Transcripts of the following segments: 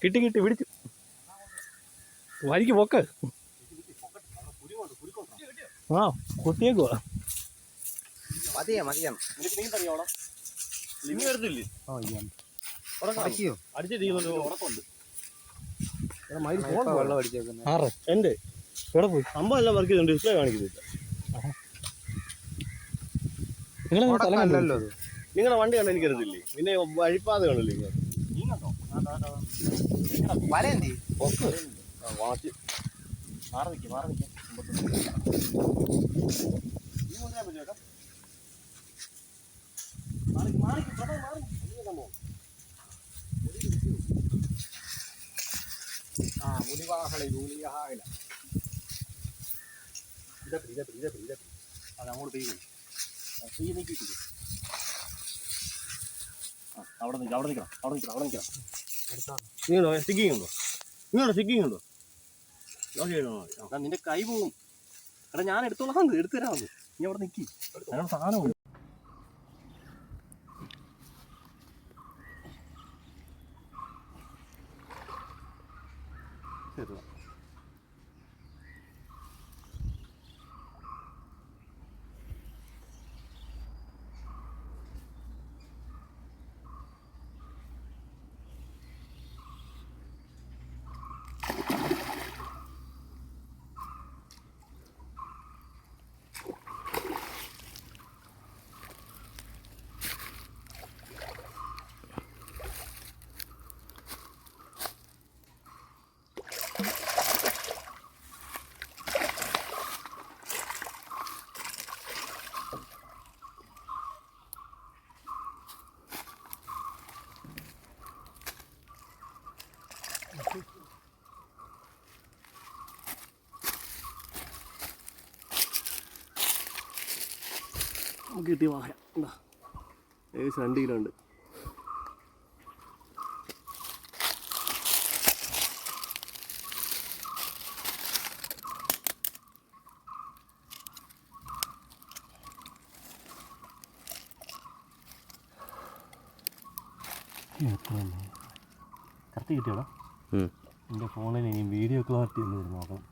കിട്ടി കിട്ടി പിടിച്ചു വരിക്ക് പൊക്ക് ആ കുത്തിയേക്കുവാ എന്റെ എവിടെ പോയി സംഭവം എല്ലാം വർക്ക് ചെയ്തുകൊണ്ട് ഡിസ്പ്ലേ കാണിക്കുന്നില്ല. നിങ്ങളുടെ വണ്ടി കണ്ട എനിക്കറിയത്തില്ലേ, പിന്നെ വഴിപ്പാത കാണില്ലേ വാച്ച് മാറി നിൽക്കും അതങ്ങോട്ട് പെയ്യും അവിടെ നിൽക്കണം നീണ്ടോ സ്റ്റിക്കിങ് ഉണ്ടോ നിങ്ങളുടെ സ്റ്റിക്കിങ് ഉണ്ടോ നിന്റെ കൈ പോവും. എടാ ഞാൻ എടുത്തോളാം എടുത്തു തരാമെന്ന് നീ അവിടെ നിൽക്കി അതിനുള്ള സാധനം ശരി. നമുക്ക് കിട്ടിയ വാഹനം എന്താ ഏകദേശം 2 കിലോ ഉണ്ട്. കറക്റ്റ് കിട്ടിയോടാ. എൻ്റെ ഫോണിൽ ഇനി വീഡിയോ ക്ലാരിറ്റി ഒന്ന് നോക്കണം.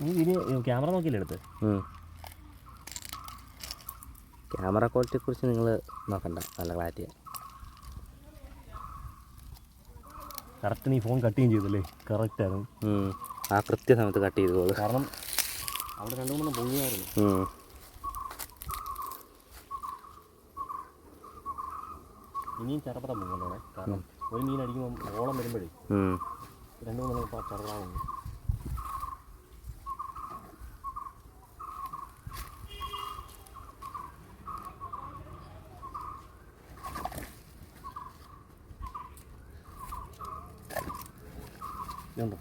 നീ വീഡിയോ ക്യാമറ നോക്കിയില്ലേ എടുത്ത്? ക്യാമറ ക്വാളിറ്റിയെ കുറിച്ച് നിങ്ങൾ നോക്കണ്ട, നല്ല ക്ലാരിറ്റിയാണ്. കറക്റ്റ് നീ ഫോൺ കട്ട് ചെയ്യുകയും ചെയ്തല്ലേ? കറക്റ്റായിരുന്നു. ആ കൃത്യസമയത്ത് കട്ട് ചെയ്തു പോകും. കാരണം അവിടെ 2-3 പൊങ്ങിയായിരുന്നു. ഇനിയും ചടപട പൊങ്ങണ്ടേ, കാരണം ഒരു മീൻ അടിക്കുമ്പോൾ ഓളം വരുമ്പോഴേ 2-3 ചടപടാവുന്നു. ഇതുണ്ടോ